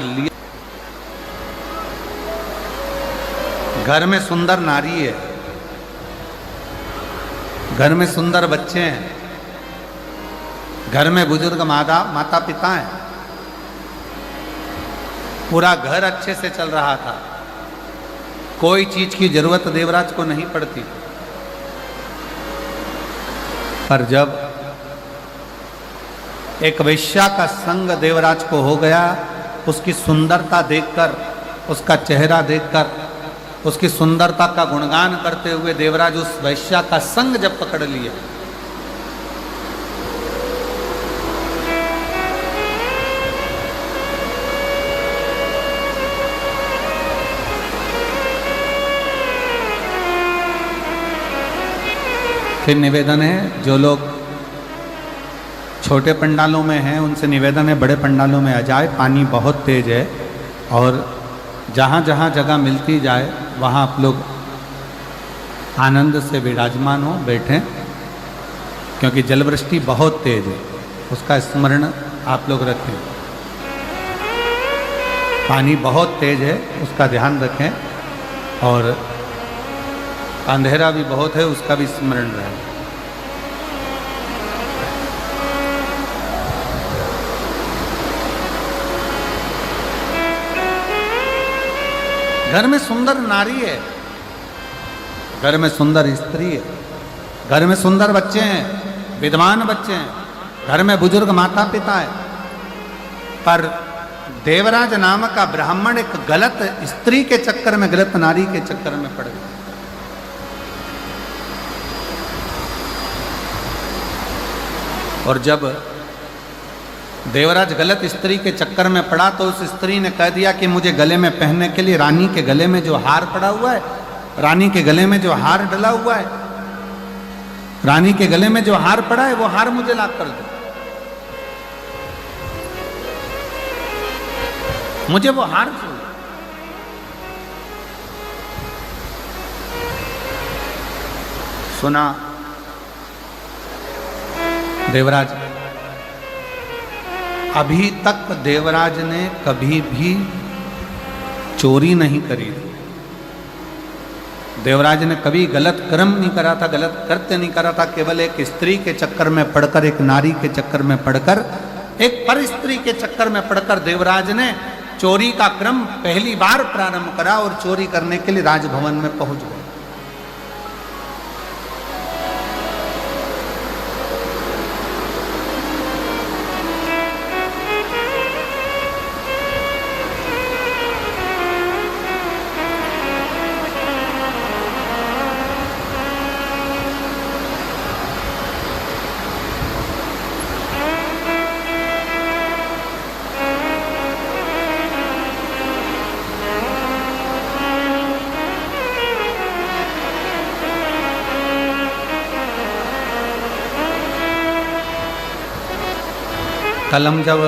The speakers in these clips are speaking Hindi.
लिया। घर में सुंदर नारी है, घर में सुंदर बच्चे हैं, घर में बुजुर्ग माता पिता हैं, पूरा घर अच्छे से चल रहा था, कोई चीज की जरूरत देवराज को नहीं पड़ती। पर जब एक वैश्या का संग देवराज को हो गया, उसकी सुंदरता देखकर, उसका चेहरा देखकर, उसकी सुंदरता का गुणगान करते हुए देवराज उस वैश्या का संग जब पकड़ लिया, फिर निवेदन है, जो लोग छोटे पंडालों में हैं उनसे निवेदन है बड़े पंडालों में आ जाए। पानी बहुत तेज है और जहाँ जहाँ जगह मिलती जाए वहाँ आप लोग आनंद से विराजमान हो, बैठें, क्योंकि जलवृष्टि बहुत तेज है, उसका स्मरण आप लोग रखें। पानी बहुत तेज है, उसका ध्यान रखें, और अंधेरा भी बहुत है, उसका भी स्मरण रहे। घर में सुंदर नारी है, घर में सुंदर स्त्री है, घर में सुंदर बच्चे हैं, विद्वान बच्चे हैं, घर में बुजुर्ग माता पिता है, पर देवराज नाम का ब्राह्मण एक गलत स्त्री के चक्कर में, गलत नारी के चक्कर में पड़ गया। और जब देवराज गलत स्त्री के चक्कर में पड़ा तो उस स्त्री ने कह दिया कि मुझे गले में पहनने के लिए रानी के गले में जो हार पड़ा हुआ है, रानी के गले में जो हार डला हुआ है, रानी के गले में जो हार पड़ा है वो हार मुझे ला कर दो, मुझे वो हार चाहिए। सुना देवराज, अभी तक देवराज ने कभी भी चोरी नहीं करी थी, देवराज ने कभी गलत कर्म नहीं करा था, गलत कृत्य नहीं करा था। केवल एक स्त्री के चक्कर में पड़कर, एक नारी के चक्कर में पड़कर, एक पर स्त्री के चक्कर में पड़कर देवराज ने चोरी का क्रम पहली बार प्रारंभ करा और चोरी करने के लिए राजभवन में पहुंच गए। कल हम जब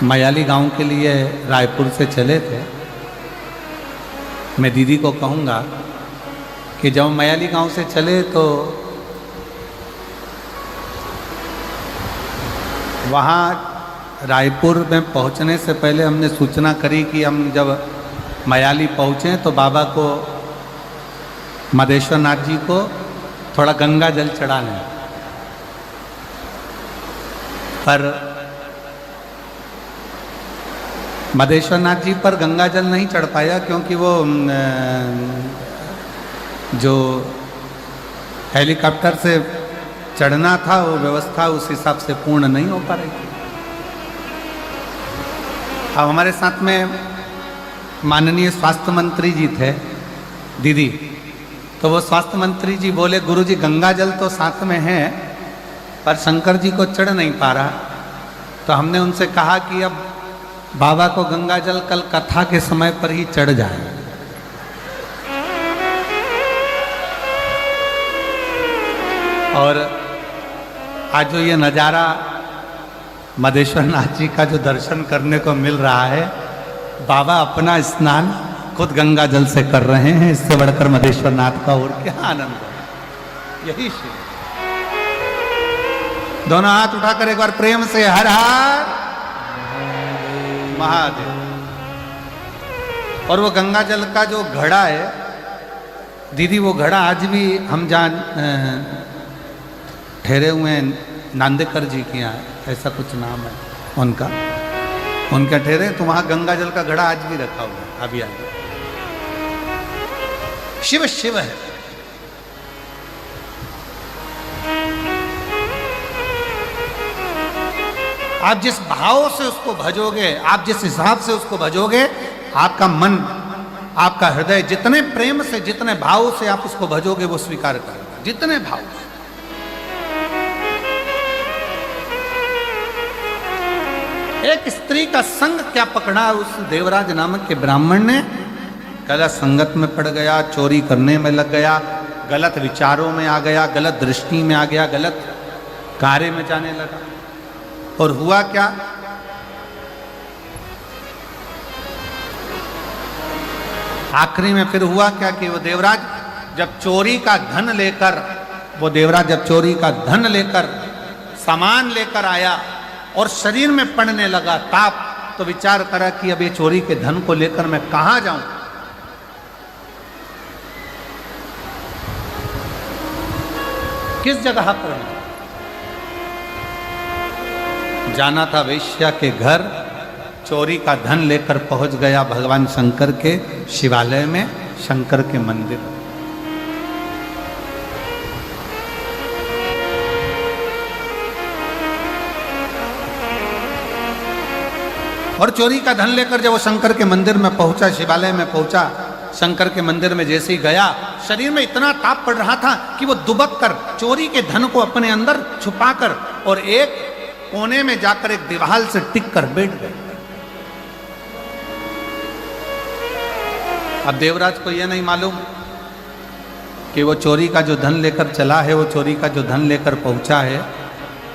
मयाली गांव के लिए रायपुर से चले थे, मैं दीदी को कहूँगा कि जब मयाली गांव से चले तो वहाँ रायपुर में पहुँचने से पहले हमने सूचना करी कि हम जब मयाली पहुँचे तो बाबा को, मदेश्वर नाथ जी को थोड़ा गंगा जल चढ़ा लें। पर मदेश्वर नाथ जी पर गंगा जल नहीं चढ़ पाया, क्योंकि वो जो हेलीकॉप्टर से चढ़ना था वो व्यवस्था उस हिसाब से पूर्ण नहीं हो पा रही थी। अब हमारे साथ में माननीय स्वास्थ्य मंत्री जी थे दीदी, तो वो स्वास्थ्य मंत्री जी बोले, गुरुजी गंगा जल तो साथ में है पर शंकर जी को चढ़ नहीं पा रहा। तो हमने उनसे कहा कि अब बाबा को गंगा जल कल कथा के समय पर ही चढ़ जाए। और आज जो ये नज़ारा मदेश्वर नाथ जी का जो दर्शन करने को मिल रहा है, बाबा अपना स्नान खुद गंगा जल से कर रहे हैं, इससे बढ़कर मदेश्वर नाथ का और क्या आनंद है। यही शिव। दोनों हाथ उठाकर एक बार प्रेम से हर हर महादेव। और वो गंगा जल का जो घड़ा है दीदी, वो घड़ा आज भी हम जान ठहरे हुए हैं नांदेकर जी के यहाँ, ऐसा कुछ नाम है उनका, उनका ठहरे, तो वहां गंगा जल का घड़ा आज भी रखा हुआ है। अभी आगे शिव शिव है। आप जिस भाव से उसको भजोगे, आप जिस हिसाब से उसको भजोगे, आपका मन, आपका हृदय जितने प्रेम से, जितने भाव से आप उसको भजोगे, वो स्वीकार करेगा, जितने भाव से। एक स्त्री का संग क्या पकड़ा उस देवराज नामक के ब्राह्मण ने, गलत संगत में पड़ गया, चोरी करने में लग गया, गलत विचारों में आ गया, गलत दृष्टि में आ गया, गलत कार्य में जाने लगा। और हुआ क्या, आखिरी में फिर हुआ क्या कि वो देवराज जब चोरी का धन लेकर, वो देवराज जब चोरी का धन लेकर, सामान लेकर आया और शरीर में पड़ने लगा ताप, तो विचार करा कि अब ये चोरी के धन को लेकर मैं कहां जाऊं। किस जगह पर जाना था, वेश्या के घर, चोरी का धन लेकर पहुंच गया भगवान शंकर के शिवालय में, शंकर के मंदिर। और चोरी का धन लेकर जब वो शंकर के मंदिर में पहुंचा, शिवालय में पहुंचा, शंकर के मंदिर में जैसे ही गया, शरीर में इतना ताप पड़ रहा था कि वो दुबक कर चोरी के धन को अपने अंदर छुपाकर और एक कोने में जाकर एक दीवार से टिक कर बैठ गए। अब देवराज को यह नहीं मालूम कि वो चोरी का जो धन लेकर चला है, वो चोरी का जो धन लेकर पहुंचा है,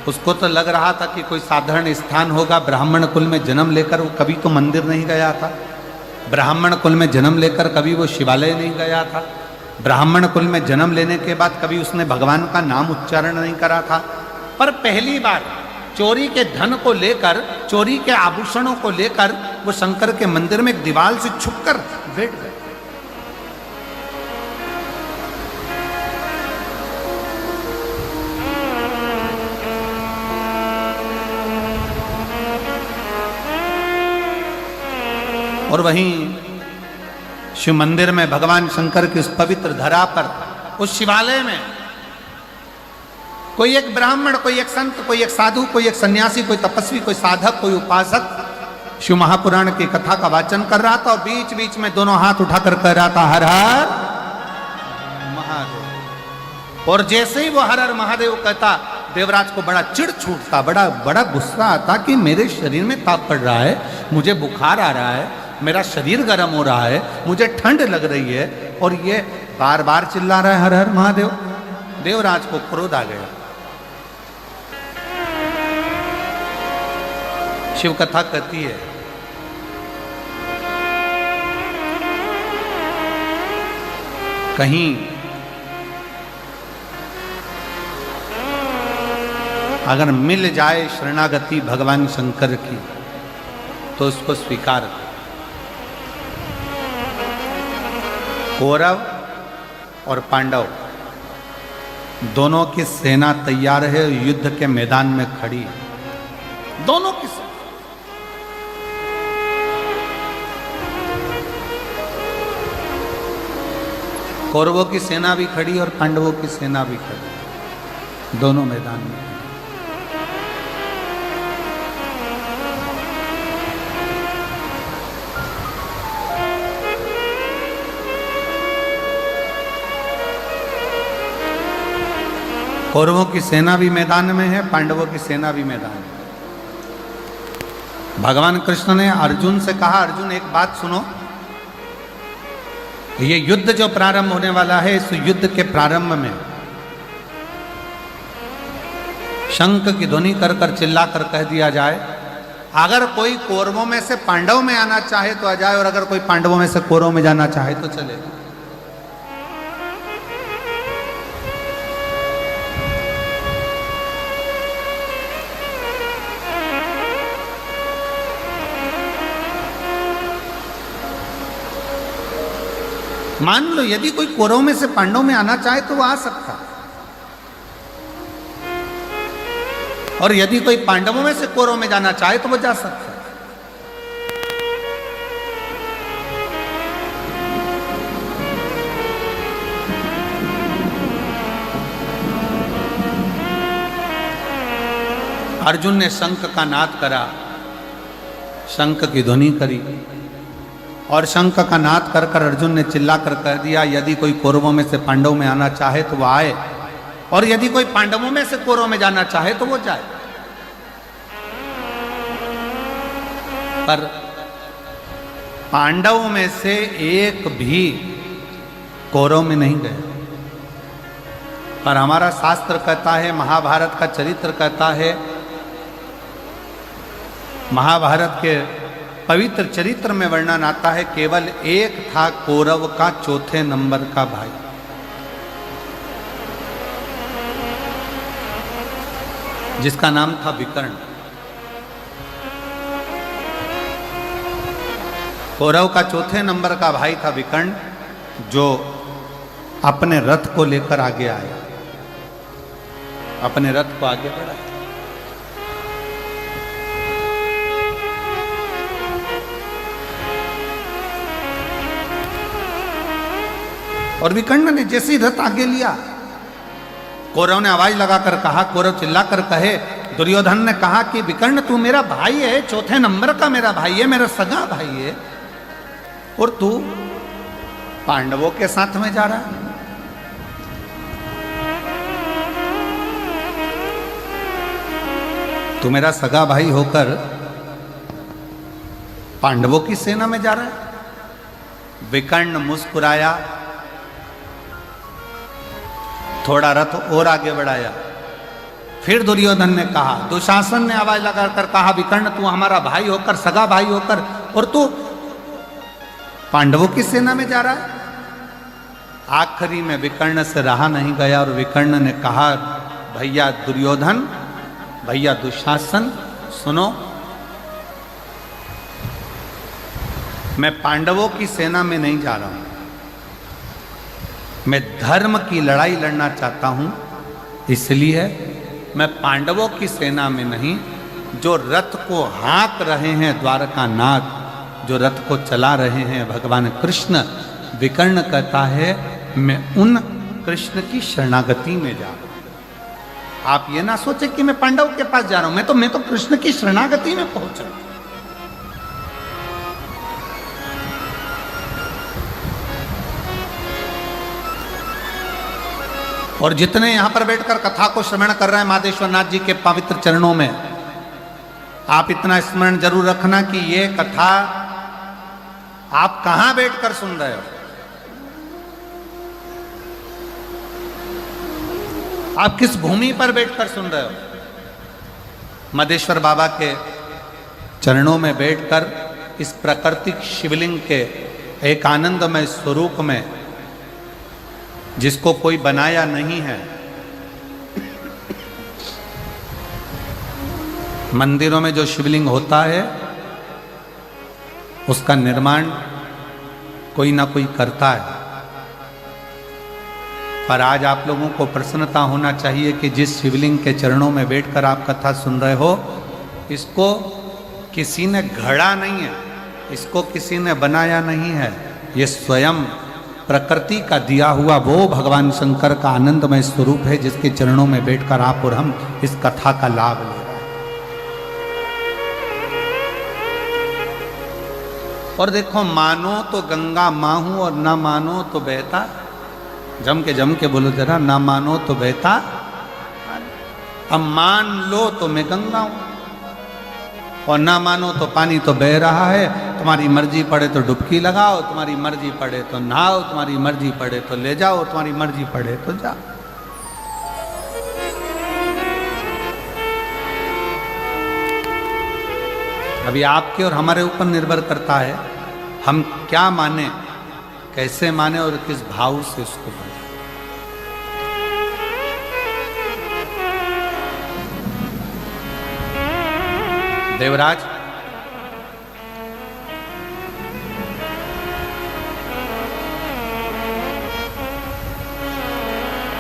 उसको तो लग रहा था कि कोई साधारण स्थान होगा। ब्राह्मण कुल में जन्म लेकर वो कभी तो मंदिर नहीं गया था, ब्राह्मण कुल में जन्म लेकर कभी वो शिवालय नहीं गया था, ब्राह्मण कुल में जन्म लेने के बाद कभी उसने भगवान का नाम उच्चारण नहीं करा था। पर पहली बार चोरी के धन को लेकर, चोरी के आभूषणों को लेकर वो शंकर के मंदिर में एक दीवार से छुपकर बैठ गए। और वहीं शिव मंदिर में भगवान शंकर की उस पवित्र धरा पर, उस शिवालय में कोई एक ब्राह्मण, कोई एक संत, कोई एक साधु, कोई एक सन्यासी, कोई तपस्वी, कोई साधक, कोई उपासक शिव महापुराण की कथा का वाचन कर रहा था और बीच बीच में दोनों हाथ उठाकर कह रहा था हर हर महादेव। और जैसे ही वो हर हर महादेव कहता, देवराज को बड़ा चिढ़ छूटता, बड़ा गुस्सा आता कि मेरे शरीर में ताप पड़ रहा है, मुझे बुखार आ रहा है, मेरा शरीर गर्म हो रहा है, मुझे ठंड लग रही है, और ये बार बार चिल्ला रहा है हर हर महादेव। देवराज को क्रोध आ गया। शिव कथा कहती है कहीं अगर मिल जाए शरणागति भगवान शंकर की तो उसको स्वीकार कर। कौरव और पांडव दोनों की सेना तैयार है, युद्ध के मैदान में खड़ी है, दोनों की सेना। कौरवों की सेना भी खड़ी और पांडवों की सेना भी खड़ी, दोनों मैदान में। कौरवों की सेना भी मैदान में है, पांडवों की सेना भी मैदान में। भगवान कृष्ण ने अर्जुन से कहा, अर्जुन एक बात सुनो, ये युद्ध जो प्रारंभ होने वाला है, इस युद्ध के प्रारंभ में शंख की ध्वनि कर कर चिल्ला कर कह दिया जाए, अगर कोई कौरवों में से पांडव में आना चाहे तो आ जाए, और अगर कोई पांडवों में से कौरवों में जाना चाहे तो चले। मान लो यदि कोई कौरव में से पांडव में आना चाहे तो वो आ सकता, और यदि कोई पांडवों में से कौरव में जाना चाहे तो वो जा सकता। अर्जुन ने शंख का नाद करा, शंख की ध्वनि करी, और शंख का नाद कर कर अर्जुन ने चिल्ला कर कह दिया, यदि कोई कौरवों में से पांडव में आना चाहे तो वो आए, और यदि कोई पांडवों में से कौरव में जाना चाहे तो वो जाए। पर पांडवों में से एक भी कौरव में नहीं गए। पर हमारा शास्त्र कहता है, महाभारत का चरित्र कहता है, महाभारत के पवित्र चरित्र में वर्णन आता है, केवल एक था कौरव का चौथे नंबर का भाई, जिसका नाम था विकर्ण। कौरव का चौथे नंबर का भाई था विकर्ण, जो अपने रथ को लेकर आगे आया, अपने रथ को आगे बढ़ाया। और विकर्ण ने जैसे ही रथ आगे लिया, कौरव ने आवाज लगाकर कहा, कौरव चिल्लाकर कहे, दुर्योधन ने कहा कि विकर्ण तू मेरा भाई है, चौथे नंबर का मेरा भाई है, मेरा सगा भाई है, और तू पांडवों के साथ में जा रहा है। तू मेरा सगा भाई होकर पांडवों की सेना में जा रहा है। विकर्ण मुस्कुराया, थोड़ा रथ और आगे बढ़ाया। फिर दुर्योधन ने कहा, दुशासन ने आवाज लगाकर कहा, विकर्ण तू हमारा भाई होकर, सगा भाई होकर, और तू पांडवों की सेना में जा रहा है। आखिरी में विकर्ण से रहा नहीं गया और विकर्ण ने कहा, भैया दुर्योधन, भैया दुशासन, सुनो, मैं पांडवों की सेना में नहीं जा रहा हूं, मैं धर्म की लड़ाई लड़ना चाहता हूं, इसलिए मैं पांडवों की सेना में नहीं, जो रथ को हाँक रहे हैं द्वारकानाथ, जो रथ को चला रहे हैं भगवान कृष्ण, विकर्ण कहता है मैं उन कृष्ण की शरणागति में जा रहा हूं। आप ये ना सोचे कि मैं पांडव के पास जा रहा हूं, मैं तो कृष्ण की शरणागति में पहुंच रहा हूं। और जितने यहां पर बैठकर कथा को श्रवण कर रहे हैं माधेश्वर नाथ जी के पवित्र चरणों में, आप इतना स्मरण जरूर रखना कि ये कथा आप कहां बैठकर सुन रहे हो। आप किस भूमि पर बैठकर सुन रहे हो। माधेश्वर बाबा के चरणों में बैठकर इस प्राकृतिक शिवलिंग के एक आनंदमय स्वरूप में, जिसको कोई बनाया नहीं है, मंदिरों में जो शिवलिंग होता है उसका निर्माण कोई ना कोई करता है। पर आज आप लोगों को प्रसन्नता होना चाहिए कि जिस शिवलिंग के चरणों में बैठकर आप कथा सुन रहे हो, इसको किसी ने गढ़ा नहीं है, इसको किसी ने बनाया नहीं है, ये स्वयं प्रकृति का दिया हुआ वो भगवान शंकर का आनंदमय स्वरूप है, जिसके चरणों में बैठकर आप और हम इस कथा का लाभ ले रहे हैं। और देखो, मानो तो गंगा माँ हूं और ना मानो तो बहता, जम के बोलो जरा, ना मानो तो बहता, अब मान लो तो मैं गंगा हूं, और ना मानो तो पानी तो बह रहा है। तुम्हारी मर्जी पड़े तो डुबकी लगाओ, तुम्हारी मर्जी पड़े तो नहाओ, तुम्हारी मर्जी पड़े तो ले जाओ, तुम्हारी मर्जी पड़े तो जाओ। अभी आपके और हमारे ऊपर निर्भर करता है हम क्या माने, कैसे माने और किस भाव से उसको माने। देवराज,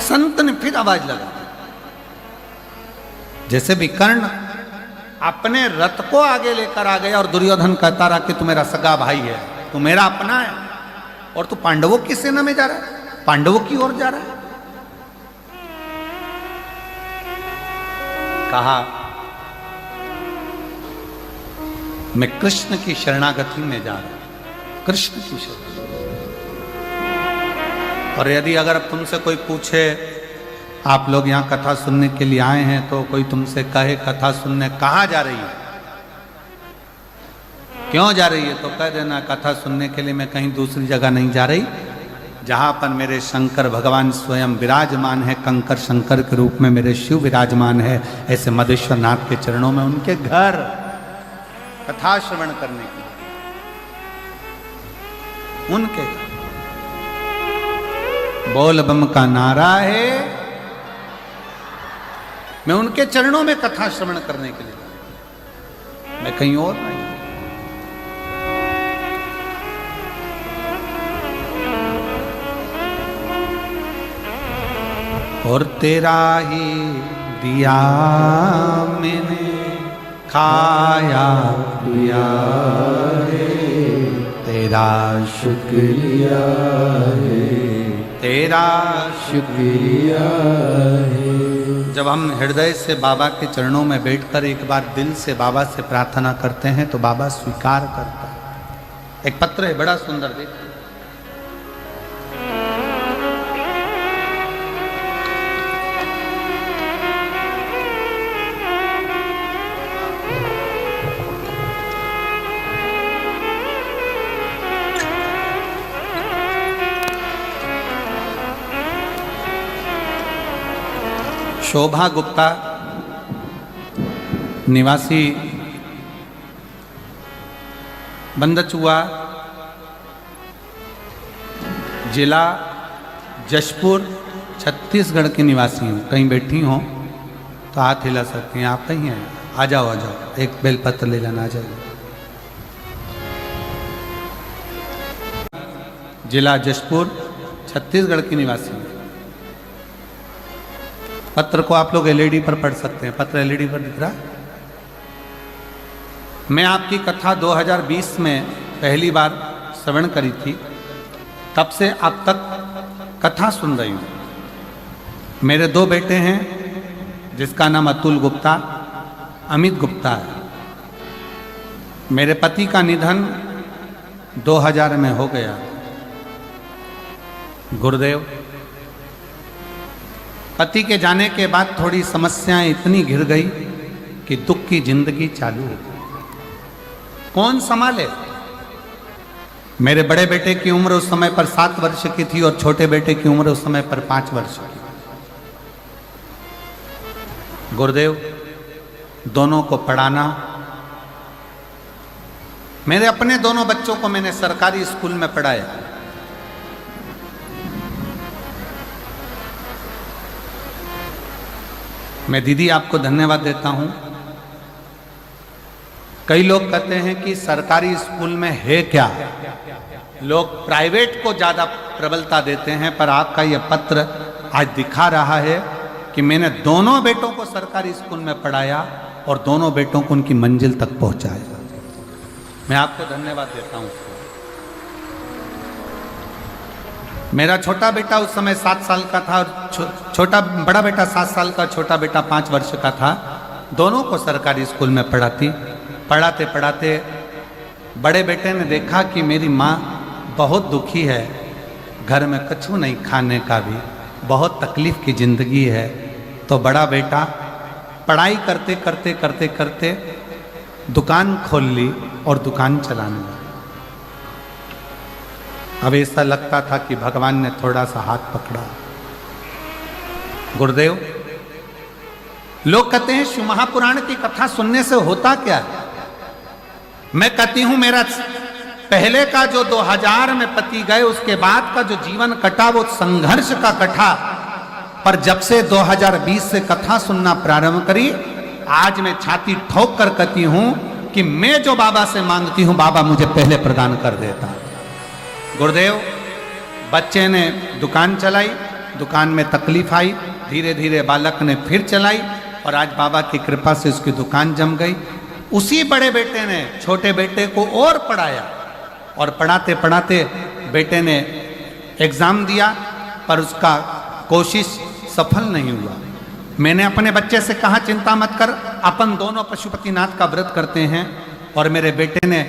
संत ने फिर आवाज लगा, जैसे भी कर्ण अपने रथ को आगे लेकर आ गया और दुर्योधन कहता रहा कि तू मेरा सगा भाई है, तू मेरा अपना है, और तू पांडवों की सेना में जा रहा है, पांडवों की ओर जा रहा है। कहा मैं कृष्ण की शरणागति में जा रहा हूं, कृष्ण की शरण। और यदि अगर अब तुमसे कोई पूछे, आप लोग यहां कथा सुनने के लिए आए हैं, तो कोई तुमसे कहे कथा सुनने कहां जा रही है, क्यों जा रही है, तो कह देना कथा सुनने के लिए मैं कहीं दूसरी जगह नहीं जा रही, जहां पर मेरे शंकर भगवान स्वयं विराजमान है, कंकर शंकर के रूप में मेरे शिव विराजमान है, ऐसे मधेश्वर नाथ के चरणों में उनके घर कथा श्रवण करने के लिए, उनके बोल बम का नारा है, मैं उनके चरणों में कथा श्रवण करने के लिए, मैं कहीं और नहीं। और तेरा ही दिया मैंने खाया पिया है, तेरा शुक्रिया है, तेरा शुक्रिया है। जब हम हृदय से बाबा के चरणों में बैठकर एक बार दिल से बाबा से प्रार्थना करते हैं तो बाबा स्वीकार करता है। एक पत्र है बड़ा सुंदर, देखिए। शोभा गुप्ता, निवासी बंदचुआ, जिला जशपुर, छत्तीसगढ़ की निवासी हूँ। कहीं बैठी हो तो हाथ हिला सकती हैं, आप कहीं हैं, आ जाओ आ जाओ, एक बेलपत्र ले जाना, आ जाइए। जिला जशपुर, छत्तीसगढ़ की निवासी हूँ। पत्र को आप लोग एलईडी पर पढ़ सकते हैं, पत्र एलईडी पर दिख रहा। मैं आपकी कथा 2020 में पहली बार श्रवण करी थी, तब से अब तक कथा सुन रही हूँ। मेरे 2 बेटे हैं, जिसका नाम अतुल गुप्ता, अमित गुप्ता है। मेरे पति का निधन 2000 में हो गया, गुरुदेव। पति के जाने के बाद थोड़ी समस्याएं इतनी घिर गई कि दुख की जिंदगी चालू हो गई। कौन संभाले? मेरे बड़े बेटे की उम्र उस समय पर 7 वर्ष की थी और छोटे बेटे की उम्र उस समय पर 5 वर्ष की। गुरुदेव, दोनों को पढ़ाना, मेरे अपने दोनों बच्चों को मैंने सरकारी स्कूल में पढ़ाया। मैं दीदी आपको धन्यवाद देता हूं। कई लोग कहते हैं कि सरकारी स्कूल में है क्या, लोग प्राइवेट को ज्यादा प्रबलता देते हैं, पर आपका यह पत्र आज दिखा रहा है कि मैंने दोनों बेटों को सरकारी स्कूल में पढ़ाया और दोनों बेटों को उनकी मंजिल तक पहुंचाया। मैं आपको धन्यवाद देता हूं। मेरा छोटा बेटा उस समय 7 साल का था और बड़ा बेटा 7 साल का, छोटा बेटा 5 वर्ष का था। दोनों को सरकारी स्कूल में पढ़ाते पढ़ाते बड़े बेटे ने देखा कि मेरी माँ बहुत दुखी है, घर में कुछ नहीं खाने का भी, बहुत तकलीफ की ज़िंदगी है। तो बड़ा बेटा पढ़ाई करते करते करते करते दुकान खोल ली और दुकान चलाने लगा। अब ऐसा लगता था कि भगवान ने थोड़ा सा हाथ पकड़ा। गुरुदेव, लोग कहते हैं शिव महापुराण की कथा सुनने से होता क्या है? मैं कहती हूं मेरा पहले का जो 2000 में पति गए, उसके बाद का जो जीवन कटा वो संघर्ष का कटा, पर जब से 2020 से कथा सुनना प्रारंभ करी, आज मैं छाती ठोक कर कहती हूं कि मैं जो बाबा से मांगती हूं बाबा मुझे पहले प्रदान कर देता। गुरुदेव, बच्चे ने दुकान चलाई, दुकान में तकलीफ आई, धीरे धीरे बालक ने फिर चलाई और आज बाबा की कृपा से उसकी दुकान जम गई। उसी बड़े बेटे ने छोटे बेटे को और पढ़ाया और पढ़ाते पढ़ाते बेटे ने एग्ज़ाम दिया पर उसका कोशिश सफल नहीं हुआ। मैंने अपने बच्चे से कहा चिंता मत कर, अपन दोनों पशुपतिनाथ का व्रत करते हैं। और मेरे बेटे ने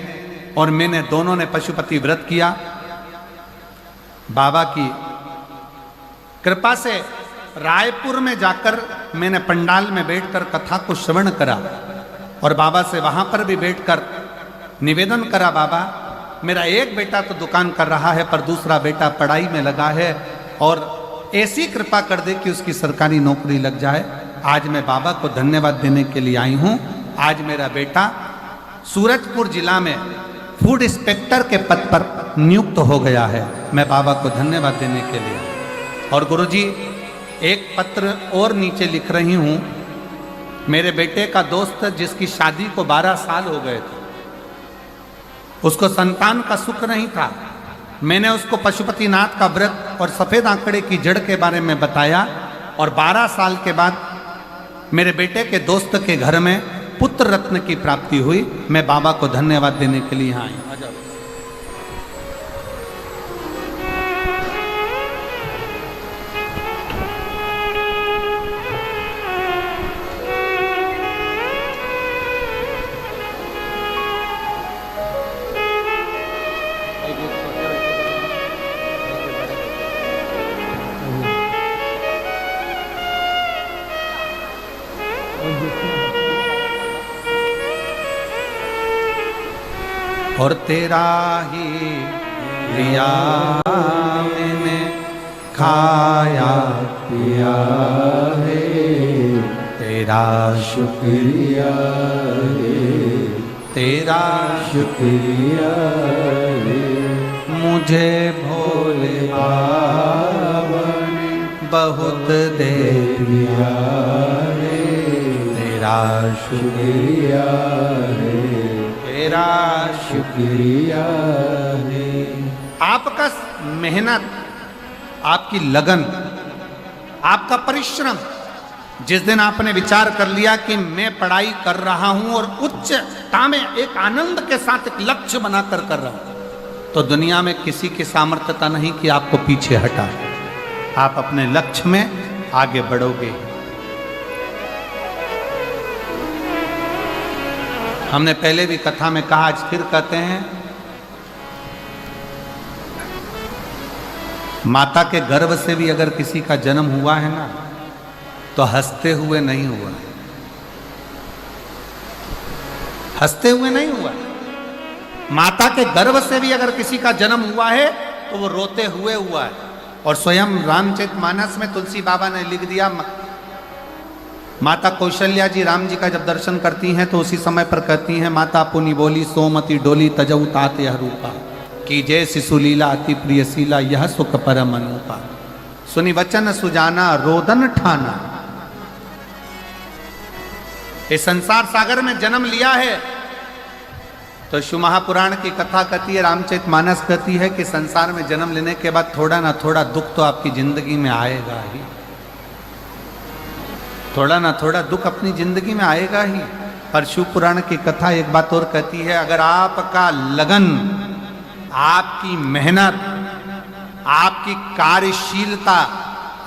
और मैंने दोनों ने पशुपति व्रत किया। बाबा की कृपा से रायपुर में जाकर मैंने पंडाल में बैठकर कथा को श्रवण करा और बाबा से वहां पर भी बैठकर निवेदन करा, बाबा मेरा एक बेटा तो दुकान कर रहा है पर दूसरा बेटा पढ़ाई में लगा है और ऐसी कृपा कर दे कि उसकी सरकारी नौकरी लग जाए। आज मैं बाबा को धन्यवाद देने के लिए आई हूँ। आज मेरा बेटा सूरजपुर जिला में फूड इंस्पेक्टर के पद पर नियुक्त हो गया है। मैं बाबा को धन्यवाद देने के लिए। और गुरुजी एक पत्र और नीचे लिख रही हूँ। मेरे बेटे का दोस्त जिसकी शादी को 12 साल हो गए थे, उसको संतान का सुख नहीं था। मैंने उसको पशुपतिनाथ का व्रत और सफ़ेद आंकड़े की जड़ के बारे में बताया और 12 साल के बाद मेरे बेटे के दोस्त के घर में पुत्र रत्न की प्राप्ति हुई। मैं बाबा को धन्यवाद देने के लिए यहाँ आई। और तेरा ही लिया मैंने खाया पिया है, तेरा शुक्रिया है, तेरा शुक्रिया है। मुझे भोले बाबा ने बहुत दे दिया है, तेरा शुक्रिया है, तेरा शुक्रिया है। आपका मेहनत, आपकी लगन, आपका परिश्रम, जिस दिन आपने विचार कर लिया कि मैं पढ़ाई कर रहा हूं और उच्चता में एक आनंद के साथ एक लक्ष्य बनाकर कर रहा हूं, तो दुनिया में किसी की सामर्थ्यता नहीं कि आपको पीछे हटा। आप अपने लक्ष्य में आगे बढ़ोगे। हमने पहले भी कथा में कहा, आज फिर कहते हैं, माता के गर्भ से भी अगर किसी का जन्म हुआ है ना, तो हंसते हुए नहीं हुआ, हंसते हुए नहीं हुआ। माता के गर्भ से भी अगर किसी का जन्म हुआ है तो वो रोते हुए हुआ है। और स्वयं रामचरितमानस में तुलसी बाबा ने लिख दिया, माता कौशल्या जी राम जी का जब दर्शन करती हैं तो उसी समय पर कहती हैं, माता पुनि बोली सोमति डोली तजऊ तात यह रूपा, की जय शिशुलीला अति प्रियशीला यह सुख परम अनुपा, सुनि वचन सुजाना रोदन ठाना। इस संसार सागर में जन्म लिया है तो शिव महापुराण की कथा कहती है, रामचरितमानस कहती है कि संसार में जन्म लेने के बाद थोड़ा ना थोड़ा दुख तो आपकी जिंदगी में आएगा ही, थोड़ा ना थोड़ा दुख अपनी जिंदगी में आएगा ही। पर शिव पुराण की कथा एक बात और कहती है, अगर आपका लगन, आपकी मेहनत, आपकी कार्यशीलता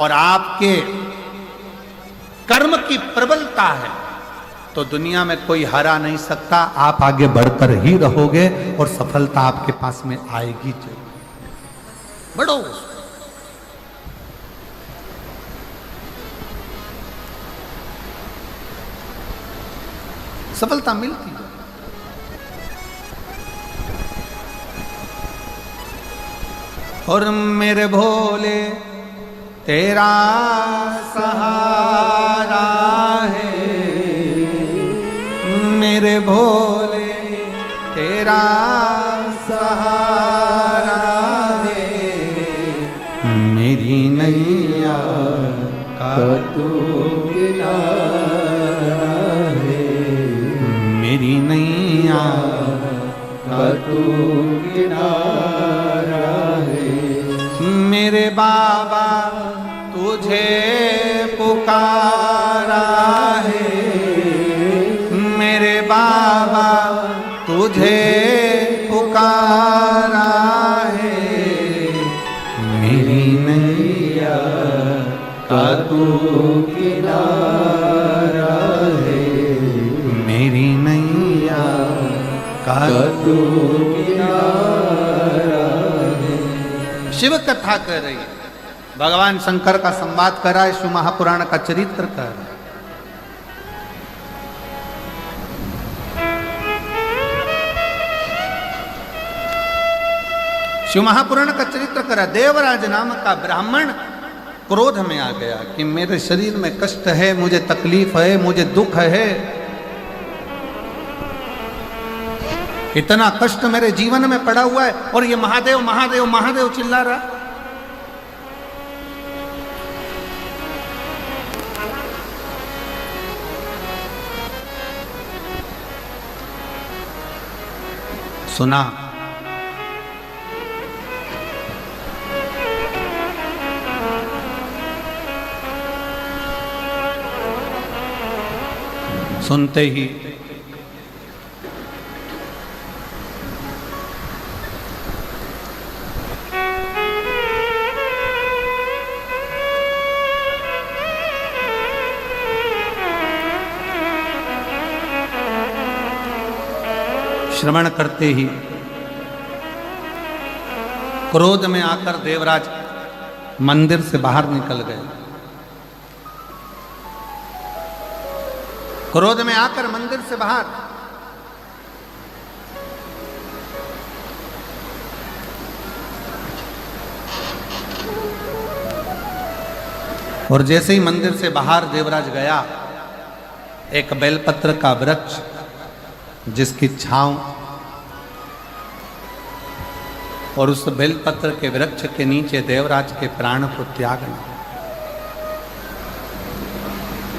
और आपके कर्म की प्रबलता है तो दुनिया में कोई हरा नहीं सकता। आप आगे बढ़कर ही रहोगे और सफलता आपके पास में आएगी। बढ़ो, सफलता मिलती है। और मेरे भोले तेरा सहारा है, मेरे भोले तेरा सहारा है, मेरी नैया का तू किनारा है, मेरी नैया का तू किनारा है। मेरे बाबा तू तुझे पुकारा है, मेरे बाबा तुझे पुकारा है, मेरी नैया का तू किनारा है, मेरी नैया का तू किनारा है। शिव कथा कर रही है, भगवान शंकर का संवाद कर रहा है, शिव महापुराण का चरित्र कर रहा है। शिव महापुराण का चरित्र कर रहा है। देवराज नाम का ब्राह्मण क्रोध में आ गया कि मेरे शरीर में कष्ट है, मुझे तकलीफ है, मुझे दुख है, इतना कष्ट मेरे जीवन में पड़ा हुआ है और ये महादेव महादेव महादेव चिल्ला रहा। सुना सुनते ही श्रवण करते ही क्रोध में आकर देवराज मंदिर से बाहर निकल गए। क्रोध में आकर मंदिर से बाहर, और जैसे ही मंदिर से बाहर देवराज गया, एक बेलपत्र का वृक्ष जिसकी छांव और उस बेलपत्र के वृक्ष के नीचे देवराज के प्राण को त्यागना।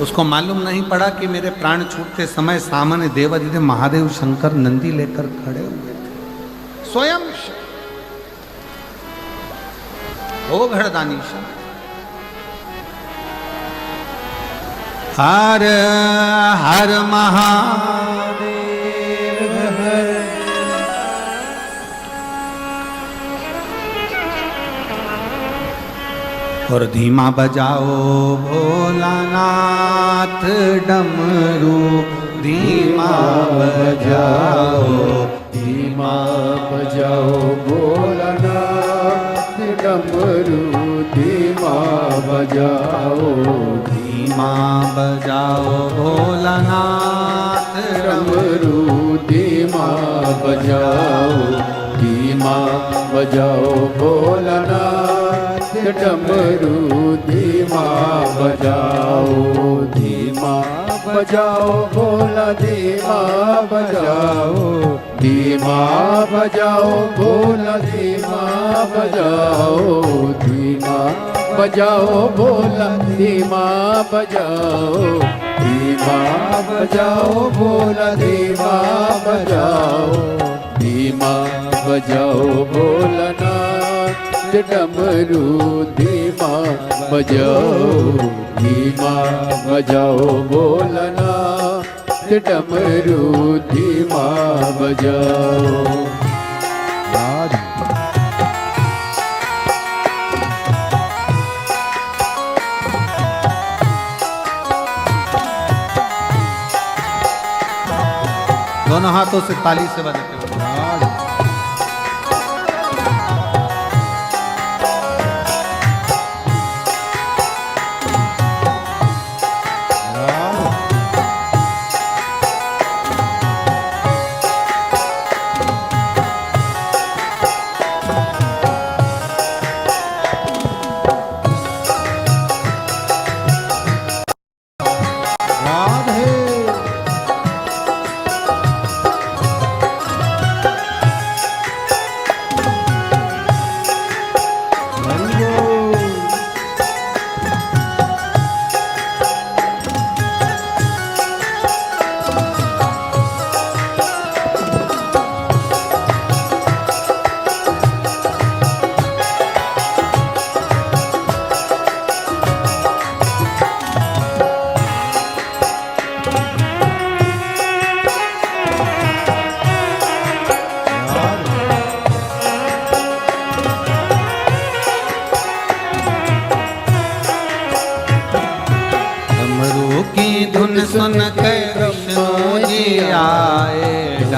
उसको मालूम नहीं पड़ा कि मेरे प्राण छूटते समय सामने देवाधिदेव महादेव शंकर नंदी लेकर खड़े हुए थे, स्वयं ओ घड़दानी शंकर। हर हर महादेव और धीमा बजाओ भोलानाथ डमरू, धीमा बजाओ, धीमा बजाओ भोलानाथ डमरू, धीमा बजाओ, धीमा बजाओ भोलानाथ डमरू, धीमा बजाओ, धीमा बजाओ भोलानाथ डमरू, धीमा बजाओ, धीमा बजाओ भोला, धीमा बजाओ, धीमा बजाओ भोला, धीमा बजाओ, धीमा बजाओ भोला, धीमा बजाओ, धीमा बजाओ भोला, धीमा बजाओ, धीमा बजाओ भोलानाथ डमरू, धीमा बजाओ, धीमा बजाओ भोलानाथ डमरू, धीमा बजाओ। दोनों हाथों से ताली से बजाते हुए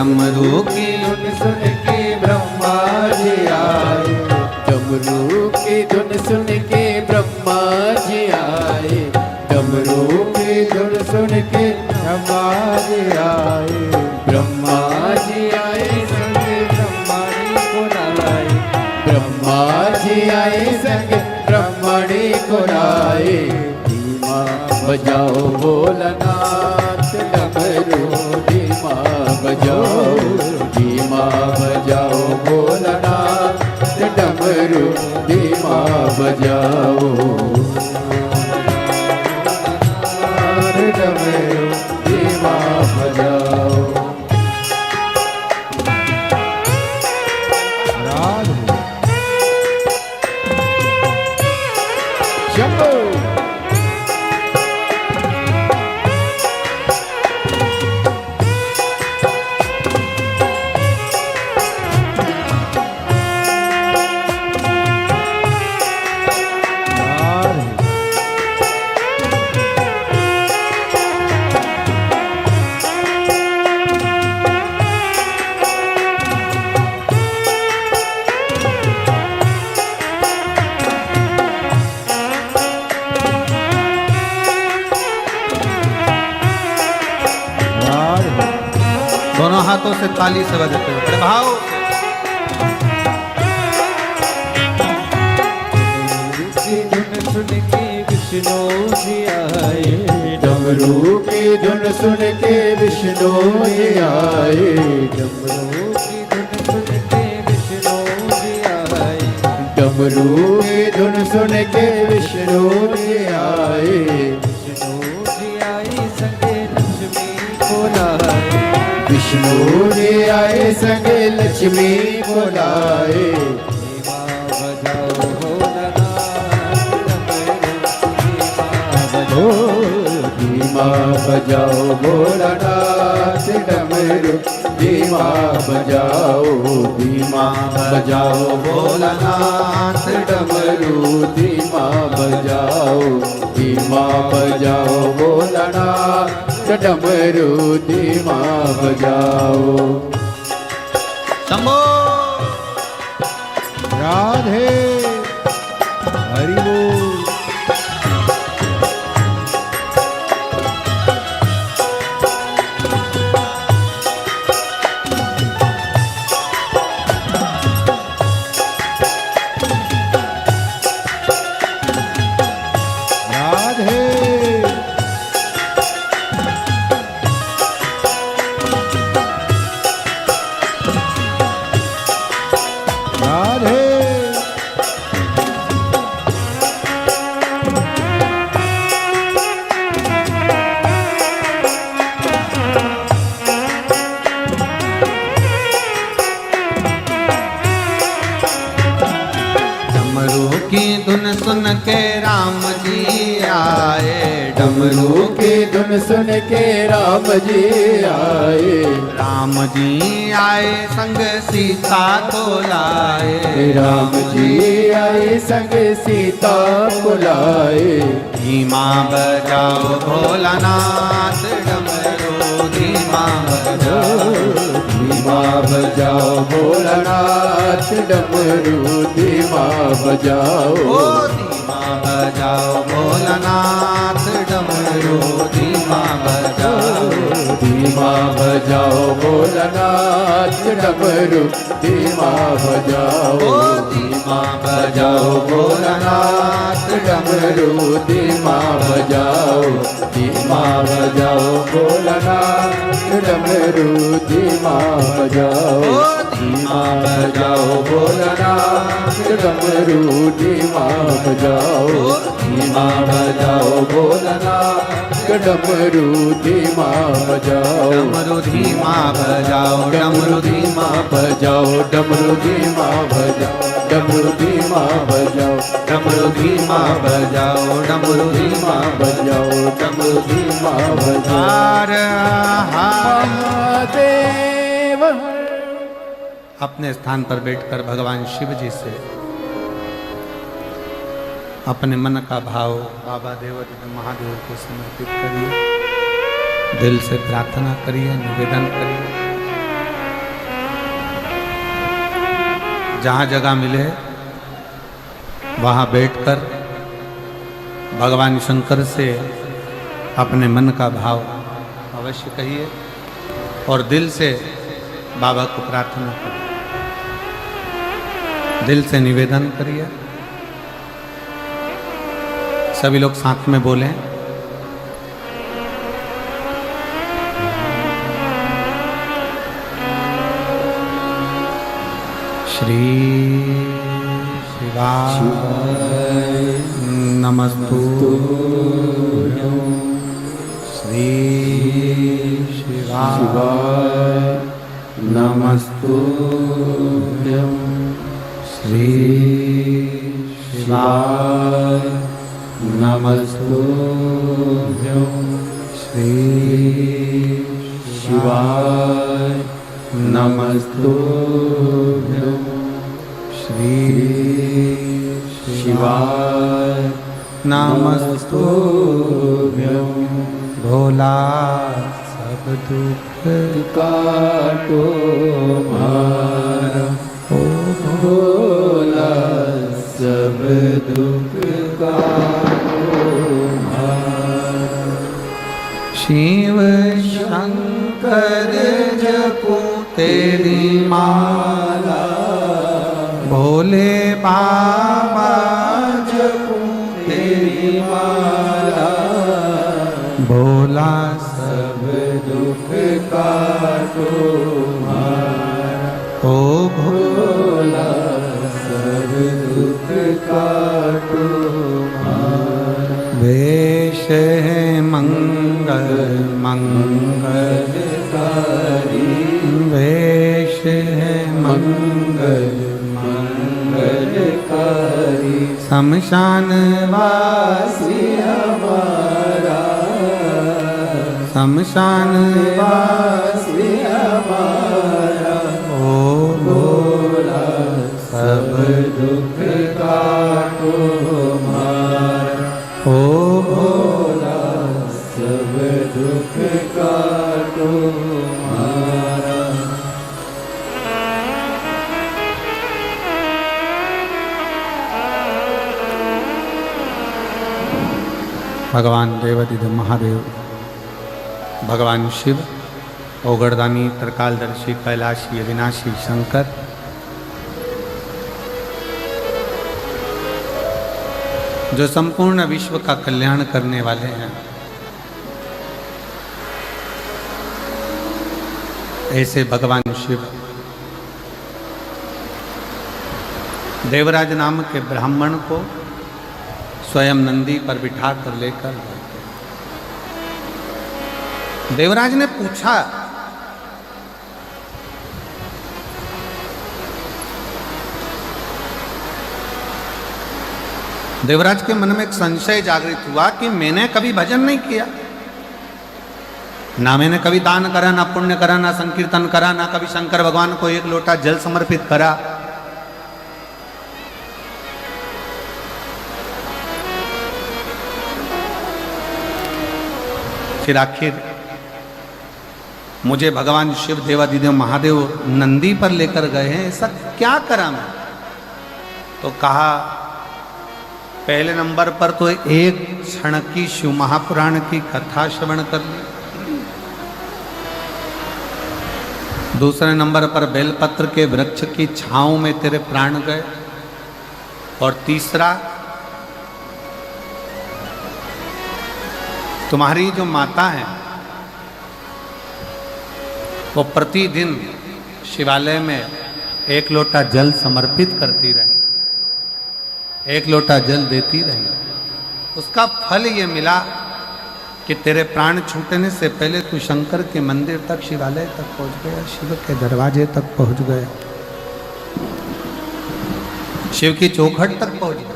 डमरू की धुन सुन के ब्रह्मा जी आए, डमरू की धुन सुन के ब्रह्मा जी आए, डमरू की धुन सुन के ब्रह्मा जी आए, ब्रह्मा जी आए संग ब्रह्मणी को लाए, ब्रह्मा जी आए संग ब्रह्मणी को लाए, धीमा बजाओ भोलानाथ डमरू, धीमा बजाओ, धीमा बजाओ भोलानाथ डमरू, धीमा बजाओ डमरू, धीमा बजाओ। शंभो दोनों हाथों से ताली से बजाते हुए बड़े भाव से। धुन सुन के विष्णु जी आए, डमरू की धुन सुन के विष्णु जी आए, डमरू की धुन सुन के विष्णु जी आए, डमरू की धुन सुन के विष्णु जी आए, विष्णु जी आए संग लक्ष्मी को लाए, विष्णु जी आए संग लक्ष्मी को लाए, धीमा बजाओ भोलानाथ डमरू, धीमा बजाओ, धीमा बजाओ भोलानाथ डमरू, धीमा बजाओ, धीमा बजाओ भोलानाथ डमरू, धीमा बजाओ। शंभो राधे हरि बोल। धुन सुन के राम जी आए, डमरू की धुन सुन के राम जी आए, राम जी आए संग सीता को लाए, राम जी आए संग सीता को लाए, धीमा बजाओ भोलानाथ डमरू, धीमा बजाओ, धीमा बजाओ भोलानाथ डमरू, धीमा बजाओ, धीमा बजाओ भोलानाथ डमरू, धीमा बजाओ, धीमा बजाओ भोलानाथ डमरू, धीमा बजाओ, धीमा बजाओ भोलानाथ डमरू, धीमा बजाओ, धीमा बजाओ भोलानाथ डमरू, धीमा बजाओ, धीमा बजाओ भोलानाथ डमरू, धीमा बजाओ, धीमा बजाओ भोलानाथ डमरू, धीमा बजाओ, डमरू धीमा बजाओ, डमरू धीमा बजाओ, डमरू धीमा बजाओ, डमरू धीमा बजाओ, डमरू धीमा बजाओ, डमरू धीमा बजाओ, डमरू धीमा बजाओ। हार हार। महादेव अपने स्थान पर बैठकर भगवान शिव जी से अपने मन का भाव बाबा देवोत्तम महादेव को समर्पित करिए, दिल से प्रार्थना करिए, निवेदन करिए। जहाँ जगह मिले वहाँ बैठकर भगवान शंकर से अपने मन का भाव अवश्य कहिए और दिल से बाबा को प्रार्थना करिए, दिल से निवेदन करिए। सभी लोग साथ में बोलें। श्री शिवाय नमस्तुभ्यं। श्री शिवाय नमस्तुभ्यं। श्री शिवाय नमस्तुभ्यं। श्री शिवाय नमस्तुभ्यं। श्री शिवाय नमस्तुभ्यं। भोला सब दुख काटो मारा, ओ भोला सब दुख काटो मारा। शिव शंकर जपो तेरी माला, भोले बाबा जपो तेरी माला। भोला सब दुख काटो मारा, ओ भोला सब दुख काटो मारा। वेश है मंगल मंगलकारी, वेश है मंगल मंगलकारी। शमशान वासी हमारा, शमशान वासी हमारा। ओ भोला सब दुख काटो मारा, ओ भोला सब दुख काटो मारा। भगवान देवाधिदेव महादेव, भगवान शिव, ओगरदानी, त्रिकालदर्शी, कैलाशी, अविनाशी शंकर, जो संपूर्ण विश्व का कल्याण करने वाले हैं, ऐसे भगवान शिव देवराज नाम के ब्राह्मण को स्वयं नंदी पर बिठा कर लेकर गए। देवराज ने पूछा, देवराज के मन में एक संशय जागृत हुआ कि मैंने कभी भजन नहीं किया, ना मैंने कभी दान करा, ना पुण्य करा, ना संकीर्तन करा, ना कभी शंकर भगवान को एक लोटा जल समर्पित करा। फिर आखिर मुझे भगवान शिव देवाधिदेव महादेव नंदी पर लेकर गए हैं, ऐसा क्या करा मैं? तो कहा, पहले नंबर पर तो एक क्षण की शिव महापुराण की कथा श्रवण कर ली, दूसरे नंबर पर बेलपत्र के वृक्ष की छांव में तेरे प्राण गए, और तीसरा तुम्हारी जो माता है वो प्रतिदिन शिवालय में एक लोटा जल समर्पित करती रही, एक लोटा जल देती रही। उसका फल ये मिला कि तेरे प्राण छूटने से पहले तू शंकर के मंदिर तक, शिवालय तक पहुंच गया, शिव के दरवाजे तक पहुंच गया, शिव की चौखट तक पहुंच गया।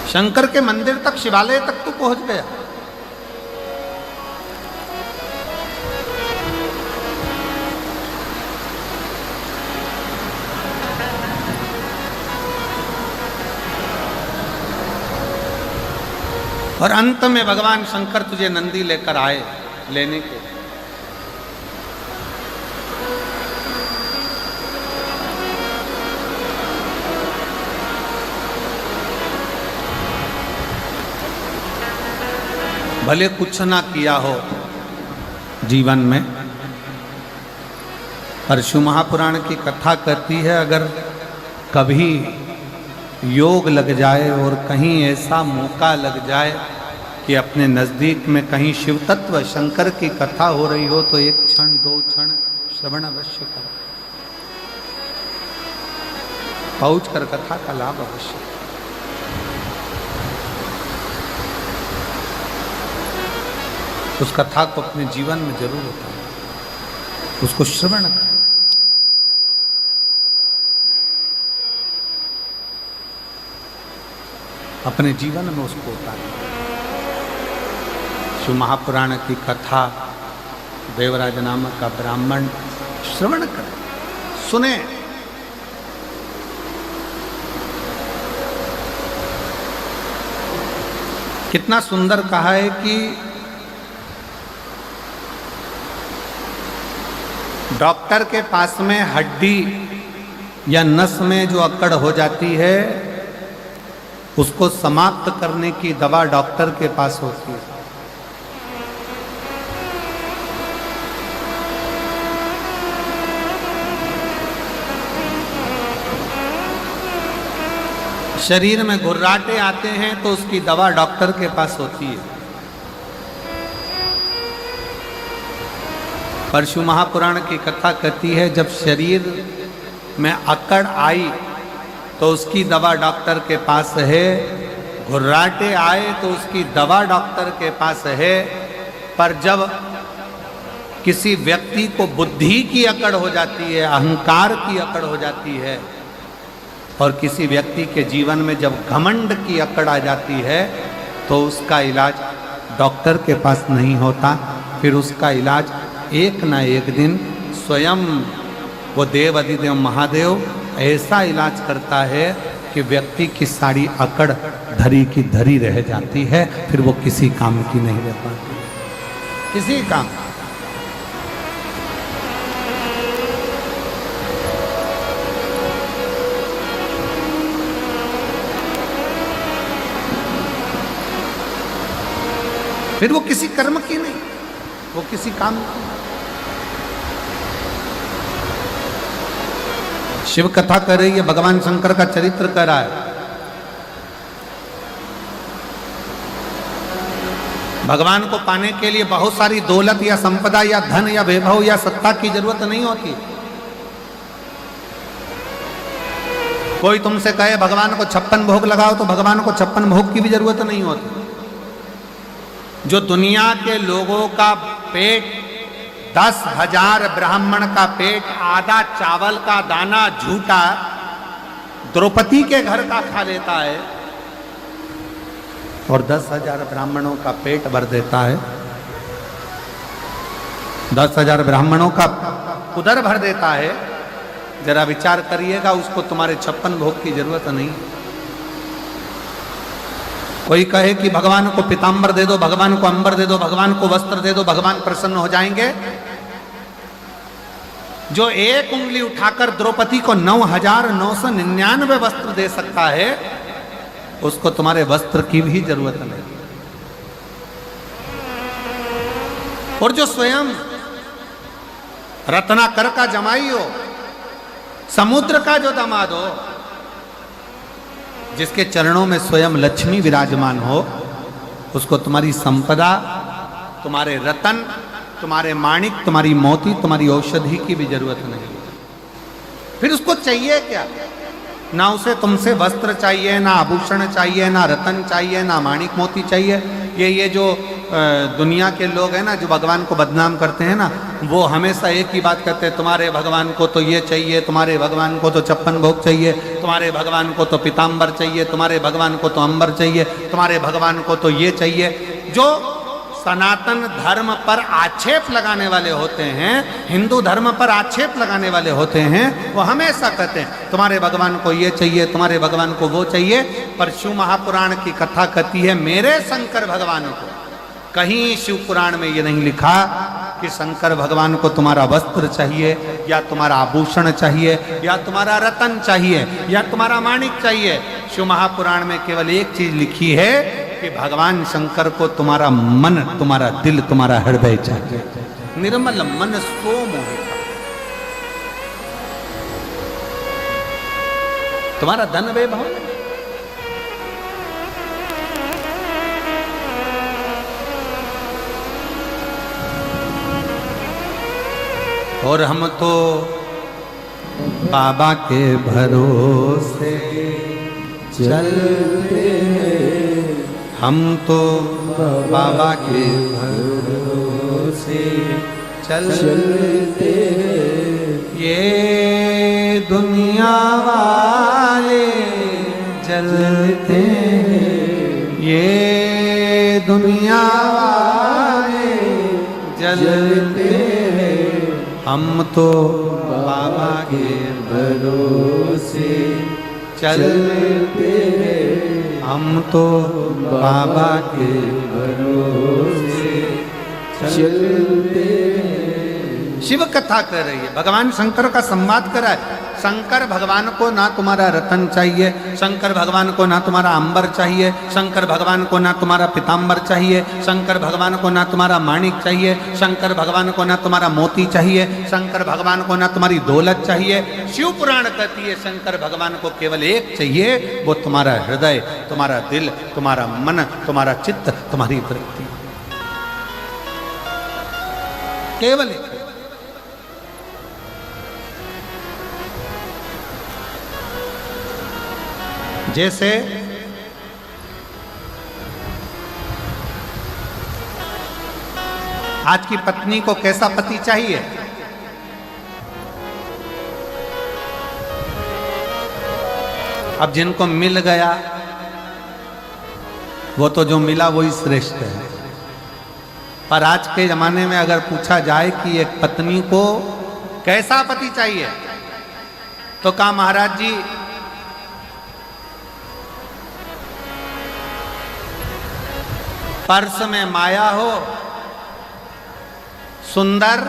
शंकर के मंदिर तक, शिवालय तक तू पहुंच गया। और अंत में भगवान शंकर तुझे नंदी लेकर आए लेने के। भले कुछ ना किया हो जीवन में, पर शिव महापुराण की कथा कहती है अगर कभी योग लग जाए और कहीं ऐसा मौका लग जाए कि अपने नज़दीक में कहीं शिव तत्व शंकर की कथा हो रही हो तो 1 क्षण 2 क्षण श्रवण अवश्य करो, पहुँच कर कथा का लाभ अवश्य। उस कथा को अपने जीवन में जरूर उतारो, उसको श्रवण करो। अपने जीवन में उसको उतारो। शिव महापुराण की कथा देवराज नामक का ब्राह्मण श्रवण करें, सुने। कितना सुंदर कहा है कि डॉक्टर के पास में हड्डी या नस में जो अकड़ हो जाती है उसको समाप्त करने की दवा डॉक्टर के पास होती है। शरीर में घुर्राटे आते हैं तो उसकी दवा डॉक्टर के पास होती है। पर शिव महापुराण की कथा कहती है जब शरीर में अकड़ आई तो उसकी दवा डॉक्टर के पास है, घुर्राटे आए तो उसकी दवा डॉक्टर के पास है। पर जब किसी व्यक्ति को बुद्धि की अकड़ हो जाती है, अहंकार की अकड़ हो जाती है, और किसी व्यक्ति के जीवन में जब घमंड की अकड़ आ जाती है तो उसका इलाज डॉक्टर के पास नहीं होता, फिर उसका इलाज एक ना एक दिन स्वयं वो देव अधिदेव महादेव ऐसा इलाज करता है कि व्यक्ति की सारी अकड़ धरी की धरी रह जाती है, फिर वो किसी काम की नहीं रह पाती, किसी काम। फिर वो किसी कर्म की नहीं, वो किसी काम की। शिव कथा कर रही है, भगवान शंकर का चरित्र कर रहा है। भगवान को पाने के लिए बहुत सारी दौलत या संपदा या धन या वैभव या सत्ता की जरूरत नहीं होती। कोई तुमसे कहे भगवान को 56 भोग लगाओ तो भगवान को 56 भोग की भी जरूरत नहीं होती। जो दुनिया के लोगों का पेट 10,000 ब्राह्मण का पेट आधा चावल का दाना झूठा द्रौपदी के घर का खा लेता है और 10,000 ब्राह्मणों का पेट भर देता है, 10,000 ब्राह्मणों का उदर भर देता है, जरा विचार करिएगा, उसको तुम्हारे 56 भोग की जरूरत नहीं। कोई कहे कि भगवान को पीतांबर दे दो, भगवान को अंबर दे दो, भगवान को वस्त्र दे दो, भगवान प्रसन्न हो जाएंगे। जो एक उंगली उठाकर द्रौपदी को 9,999 वस्त्र दे सकता है, उसको तुम्हारे वस्त्र की भी जरूरत नहीं। और जो स्वयं रत्नाकर का जमाई हो, समुद्र का जो दामाद हो, जिसके चरणों में स्वयं लक्ष्मी विराजमान हो, उसको तुम्हारी संपदा, तुम्हारे रतन, तुम्हारे माणिक, तुम्हारी मोती, तुम्हारी औषधि की भी जरूरत नहीं। फिर उसको चाहिए क्या? ना उसे तुमसे वस्त्र चाहिए, ना आभूषण चाहिए, ना रतन चाहिए, ना माणिक मोती चाहिए। ये जो दुनिया के लोग हैं ना, जो भगवान को बदनाम करते हैं ना, वो हमेशा एक ही बात कहते हैं, तुम्हारे भगवान को तो ये चाहिए, तुम्हारे भगवान को तो 56 भोग चाहिए, तुम्हारे भगवान को तो पीतांबर चाहिए, तुम्हारे भगवान को तो अंबर चाहिए, तुम्हारे भगवान को तो ये चाहिए। जो सनातन धर्म पर आक्षेप लगाने वाले होते हैं, हिंदू धर्म पर आक्षेप लगाने वाले होते हैं, वो हमेशा कहते हैं तुम्हारे भगवान को ये चाहिए, तुम्हारे भगवान को वो चाहिए। पर शिव महापुराण की कथा कहती है मेरे शंकर भगवान को कहीं शिव पुराण में ये नहीं लिखा कि शंकर भगवान को तुम्हारा वस्त्र चाहिए, या तुम्हारा आभूषण चाहिए, या तुम्हारा रतन चाहिए, या तुम्हारा माणिक चाहिए। शिव महापुराण में केवल एक चीज लिखी है कि भगवान शंकर को तुम्हारा मन, तुम्हारा दिल, तुम्हारा हृदय चाहिए। निर्मल मन सो मोहित, तुम्हारा धन वैभव नहीं। और हम तो बाबा के भरोसे चलते हैं, हम तो बाबा के भरोसे चलते हैं। ये दुनिया वाले जलते हैं, ये दुनिया वाले जलते हैं, हम तो बाबा के भरोसे चलते हैं, हम तो बाबा के भरोसे चलते हैं। शिव कथा कर रही है, भगवान शंकर का संवाद करा है। शंकर भगवान को ना तुम्हारा रतन चाहिए, शंकर भगवान को ना तुम्हारा अंबर चाहिए, शंकर भगवान को ना तुम्हारा पीताम्बर चाहिए, शंकर भगवान को ना तुम्हारा माणिक चाहिए, शंकर भगवान को ना तुम्हारा मोती चाहिए, शंकर भगवान को ना तुम्हारी दौलत चाहिए। शिव पुराण कहती है शंकर भगवान को केवल एक चाहिए, वो तुम्हारा हृदय, तुम्हारा दिल, तुम्हारा मन, तुम्हारा चित्त, तुम्हारी वृत्ति, केवल एक। जैसे आज की पत्नी को कैसा पति चाहिए? अब जिनको मिल गया वो तो जो मिला वही श्रेष्ठ है। पर आज के जमाने में अगर पूछा जाए कि एक पत्नी को कैसा पति चाहिए, तो कहा महाराज जी पर्स में माया हो, सुंदर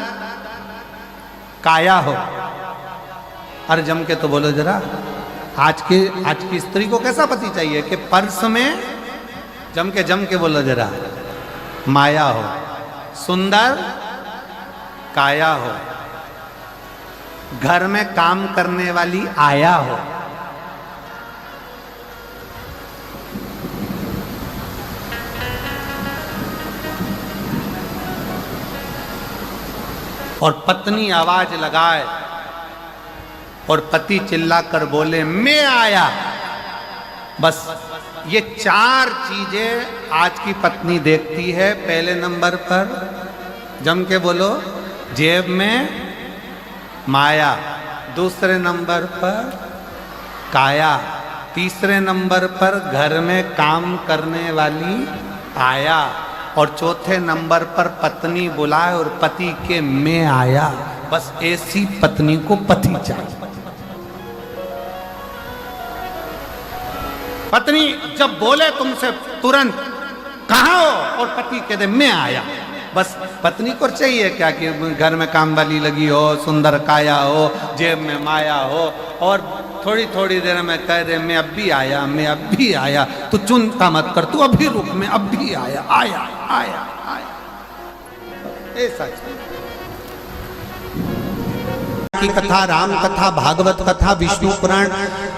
काया हो। अरे जम के तो बोलो जरा, आज की स्त्री को कैसा पति चाहिए कि पर्स में जम के बोलो जरा, माया हो, सुंदर काया हो, घर में काम करने वाली आया हो। और पत्नी आवाज लगाए और पति चिल्लाकर बोले मैं आया। बस ये चार चीजें आज की पत्नी देखती है। पहले नंबर पर जम के बोलो जेब में माया, दूसरे नंबर पर काया, तीसरे नंबर पर घर में काम करने वाली आया, और चौथे नंबर पर पत्नी बुलाए और पति के मैं आया। बस ऐसी पत्नी को पति चाहिए। पत्नी जब बोले तुमसे तुरंत कहाँ हो, और पति कह दे मैं आया। बस पत्नी को चाहिए क्या कि घर में काम वाली लगी हो, सुंदर काया हो, जेब में माया हो, और थोड़ी थोड़ी देर में कह दे मैं अब भी आया, मैं अब भी आया। तू चिंता मत कर, तू अभी रुक, मैं अब भी आया आया आया आया। ऐसा की कथा, राम कथा, भागवत कथा, विष्णु पुराण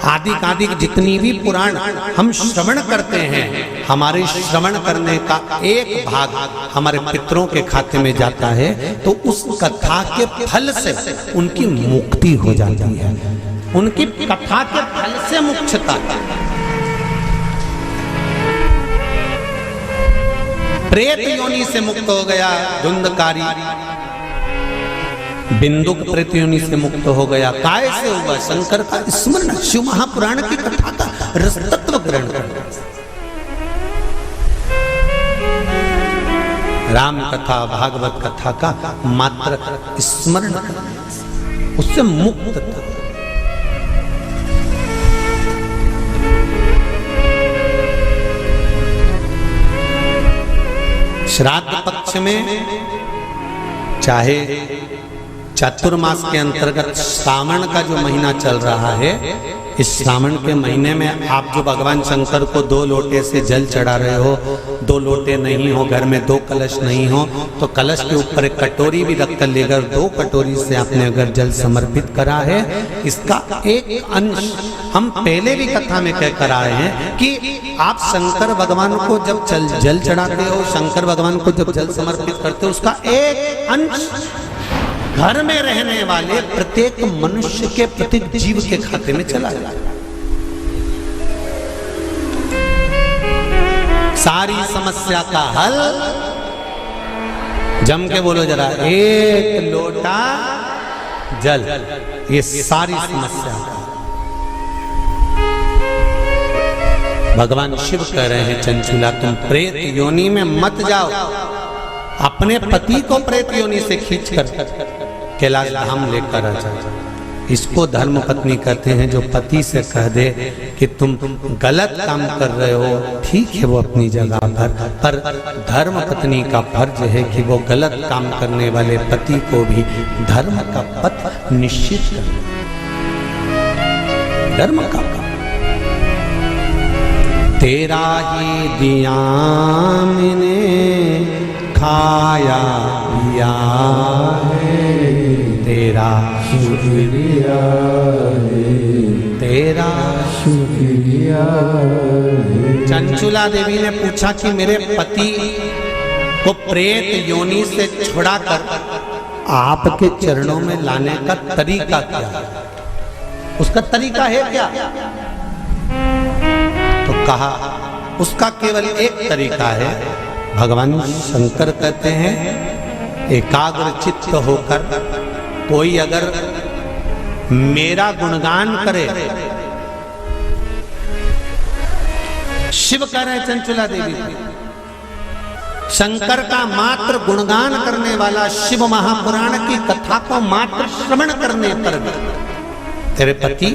आदि आदि जितनी भी पुराण हम श्रवण करते हैं, हमारे श्रवण करने का एक भाग हमारे पितरों के खाते में जाता है, तो उस कथा के फल से उनकी मुक्ति हो जाती है। उनकी कथा के फल से मुक्तता। प्रेत योनि से मुक्त हो गया धुंधकारी, बिंदुक प्रेत योनि से मुक्त हो गया। काय से हुआ? शंकर का स्मरण, शिव महापुराण की कथा का रस तत्व ग्रहण करना, राम कथा भागवत कथा का मात्र स्मरण करना, उससे मुक्त था। श्राद्ध पक्ष में चाहे चातुर्मास के अंतर्गत श्रावण का जो महीना चल रहा है, इस श्रावण के महीने में आप जो भगवान शंकर को 2 लोटे से जल चढ़ा रहे हो, 2 लोटे नहीं हो, घर में 2 कलश नहीं हो, तो कलश के ऊपर एक कटोरी भी रख कर लेकर 2 कटोरी से आपने अगर जल समर्पित करा है, इसका एक अंश हम पहले भी कथा में कह कर आए हैं कि आप शंकर भगवान को जब जल चढ़ाते हो, शंकर भगवान को जब जल समर्पित करते हो, उसका एक अंश घर में रहने वाले प्रत्येक मनुष्य के, प्रत्येक जीव के खाते में चला जाए। सारी समस्या का हल, जम के बोलो जरा, 1 लोटा जल, ये सारी समस्या का। भगवान शिव कह रहे हैं, चंचुला तुम प्रेत योनि में मत जाओ, अपने पति को प्रेत योनि से खींचकर कैलाश धाम लेकर आ जाओ। इसको धर्म पत्नी कहते हैं, जो पति से कह दे कि तुम गलत काम कर रहे हो, ठीक है वो अपनी जगह पर धर्म पत्नी का फर्ज है कि वो गलत काम करने वाले पति को भी धर्म का पथ निश्चित करे, धर्म का पथ। तेरा ही दिया मैंने खाया पिया है, तेरा शुक्रिया है, तेरा शुक्रिया है। चंचुला देवी ने पूछा कि मेरे पति को प्रेत योनि से छुड़ाकर आपके चरणों में लाने का तरीका क्या है? उसका तरीका है क्या? तो कहा उसका केवल एक तरीका है। भगवान शंकर कहते हैं, एकाग्र चित्त होकर कोई अगर मेरा गुणगान करे, शिव कह रहे चंचुला देवी, शंकर का मात्र गुणगान करने वाला, शिव महापुराण की कथा को मात्र श्रवण करने पर तेरे पति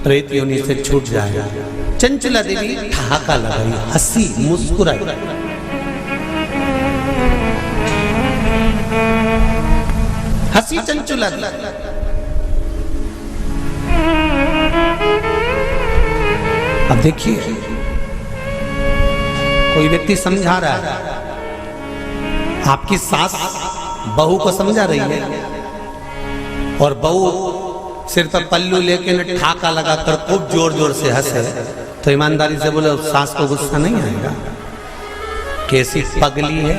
प्रेत योनि से छूट जाएगा। चंचुला देवी ठहाका लगाई, हंसी, मुस्कुराई। हंसी चंचुला देवी। अब देखिए, कोई व्यक्ति समझा रहा है, आपकी सास बहू को समझा रही है और बहू सिर पर पल्लू लेके न ठाका लगाकर खूब जोर जोर से हंसे, तो ईमानदारी से बोले सास को गुस्सा नहीं आएगा? कैसी पगली है,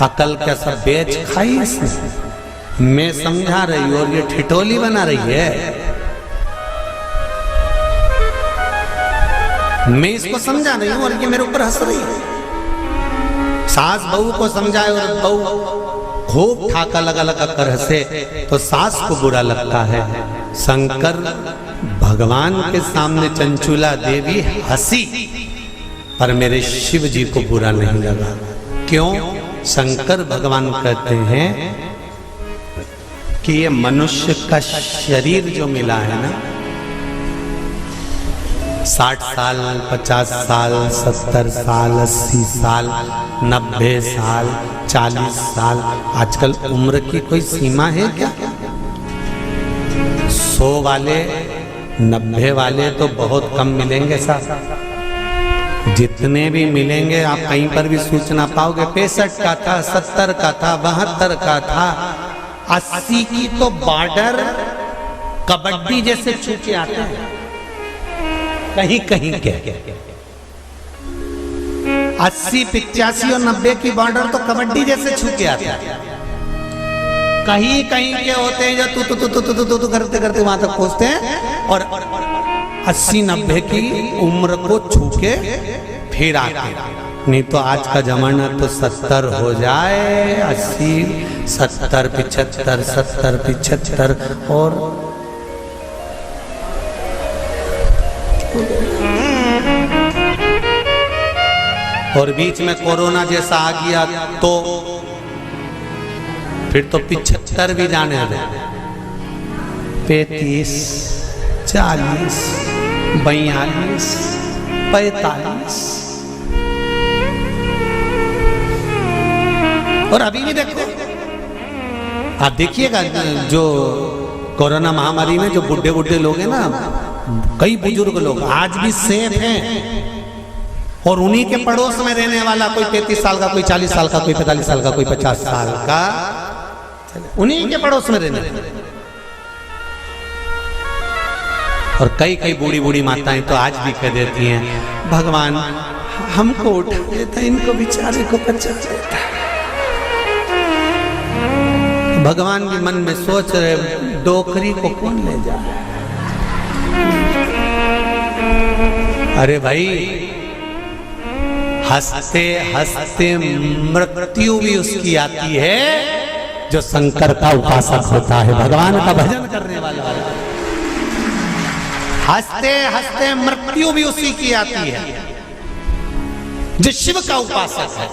अकल का सब बेच खाई इसने। मैं समझा रही हूं और ये ठिठोली बना रही है। मैं इसको समझा रही हूं और ये मेरे ऊपर हंस रही है। सास बहू को समझाए और बहू खूब ठाका लगा लगा कर हंसे तो सास को बुरा लगता है। शंकर भगवान के सामने चंचुला देवी हंसी, पर मेरे शिव जी को बुरा नहीं लगा। क्यों? शंकर भगवान कहते हैं कि ये मनुष्य का शरीर जो मिला है ना, 60 साल, 50 साल, 70 साल, 80 साल, 90 साल, 40 साल, आजकल उम्र की कोई सीमा है क्या? 100 वाले, 90 वाले तो बहुत कम मिलेंगे साहब। जितने भी मिलेंगे आप कहीं पर भी सूचना पाओगे, 65 का था, 70 का था, 72 का था, 80 की तो बॉर्डर कबड्डी जैसे छूटे आते हैं कहीं कहीं के। 80, 85 और 90 की बॉर्डर तो कबड्डी जैसे छूटे आते हैं। कहीं कहीं के होते हैं जो तू करते करते वहां तक पहुंचते हैं और 80, 90 की उम्र को छू के फिर आते हैं। नहीं तो आज का जमाना तो 70 हो जाए, 80, 70, 75, 70, 75 और बीच में कोरोना जैसा आ गया तो फिर तो 75 भी जाने दे। 35, 40, 42, 45 और अभी भी देखो, आप देखिएगा जो कोरोना महामारी में जो बुढ़े बुढ़े लोग हैं ना, कई बुजुर्ग लोग आज भी सेफ हैं, और उन्हीं के पड़ोस में रहने वाला कोई 33 साल का, कोई 40 साल का, कोई 45 साल का, कोई 50 साल का, उन्हीं के पड़ोस में रहने। और कई कई बूढ़ी बूढ़ी माताएं तो आज भी कह देती हैं, भगवान हमको उठा देता, इनको बेचारे को बचा देता। भगवान भी मन में सोच रहे, डोकरी को कौन ले जाए। अरे भाई, हंसते हंसते मृत्यु भी उसकी आती है जो शंकर का उपासक होता है, भगवान का भजन करने वाला। हंसते हंसते मृत्यु भी उसी की आती है जो शिव का उपासक है।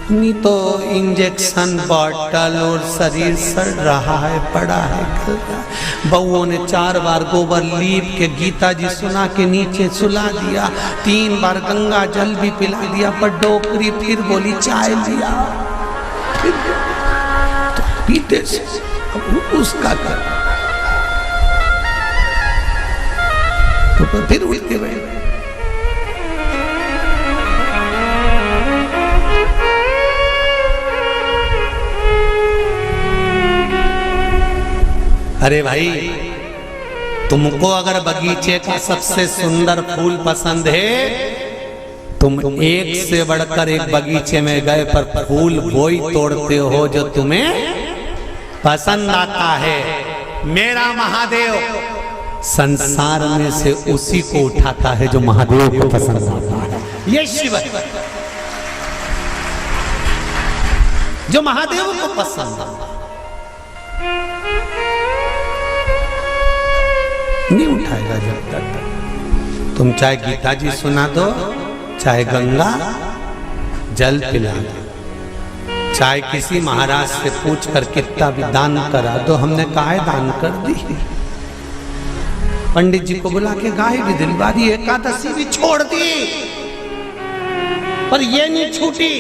नहीं तो इंजेक्शन बॉटल और शरीर सड़ रहा है, पड़ा है। बउओं ने 4 बार गोबर लीप के गीता जी सुना के नीचे सुला दिया, 3 बार गंगा जल भी पिला दिया, पर डोकरी फिर बोली चाय लिया, तो पीते से उसका कर, तो फिर उठ के बैठ। अरे भाई, तुमको अगर बगीचे का सबसे सुंदर फूल पसंद है, तुम एक से बढ़कर एक बगीचे में गए, पर फूल वही तोड़ते हो जो तुम्हें पसंद आता है। मेरा महादेव संसार में से उसी को उठाता है जो महादेव को पसंद आता है। ये शिव है जो महादेव को पसंद आता है, नहीं उठाएगा जब तक तुम चाहे गीता जी सुना दो, चाहे गंगा जल पिला दो, चाहे किसी महाराज से पूछ कर कितना भी दान करा दो। हमने गाय दान कर दी, पंडित जी को बुला के गाय भी दिलवा दी, एकादशी भी छोड़ दी, पर ये नहीं छूटी।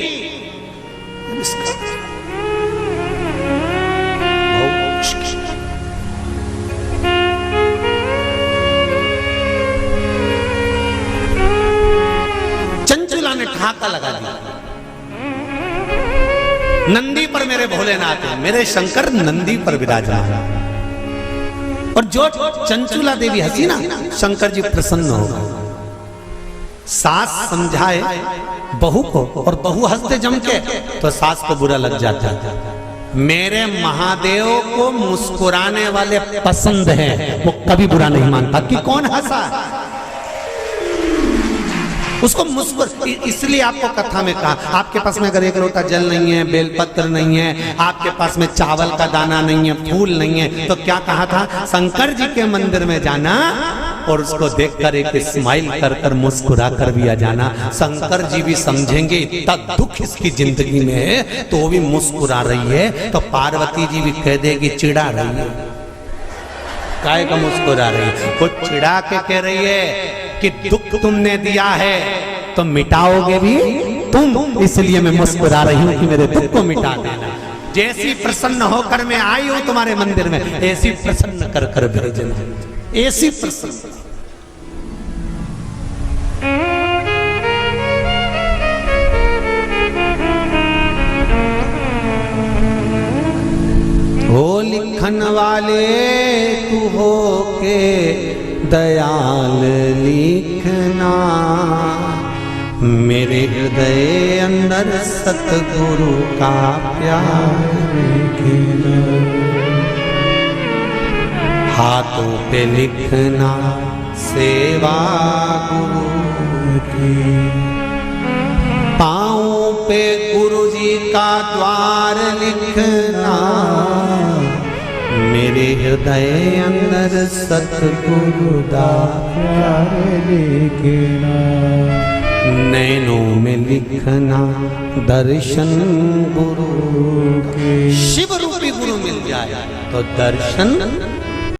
चंचुला ने ठहाका लगा दिया, नंदी पर मेरे भोलेनाथ है, मेरे शंकर नंदी पर विराजमान। और जो चंचुला देवी हंसी ना, शंकर जी प्रसन्न हो गए। सास समझाए बहू को और बहू हंसते जम के, तो सास को बुरा लग जाता है। मेरे महादेव को मुस्कुराने वाले पसंद हैं, वो कभी बुरा नहीं मानता कि कौन हंसा, उसको मुस्कुर। इसलिए आपको कथा में कहा, आपके पास में अगर एक लोटा जल नहीं है, बेलपत्र नहीं है, आपके पास में चावल का दाना नहीं है, फूल नहीं है, तो क्या कहा था, शंकर जी के मंदिर में जाना और उसको देखकर एक स्माइल कर कर मुस्कुरा कर भी आ जाना। शंकर जी भी समझेंगे इतना दुख इसकी जिंदगी में है, तो वो भी मुस्कुरा रही है, तो पार्वती जी भी कह देगी चिढ़ा रही है। काय का मुस्कुरा रही है, वो चिढ़ा के कह रही है कि दुख तुमने दिया है तो मिटाओगे भी तुम, इसलिए मैं मुस्कुरा रही हूं कि मेरे दुख को मिटा देना। जैसी प्रसन्न होकर मैं आई हूं तुम्हारे मंदिर में, ऐसी प्रसन्न कर कर भेजना, ऐसी प्रसन्न। हो लिखन वाले तू हो के दयाल लिखना, मेरे हृदय अंदर सतगुरु का प्यार लिखना। हाथों पे लिखना सेवा गुरु की, पाँवों पे गुरु जी का द्वार लिखना, मेरे हृदय अंदर सतगुरु दा प्यार लिखना। नैनों में लिखना दर्शन गुरु के, शिव रूपी गुरु मिल जाए तो दर्शन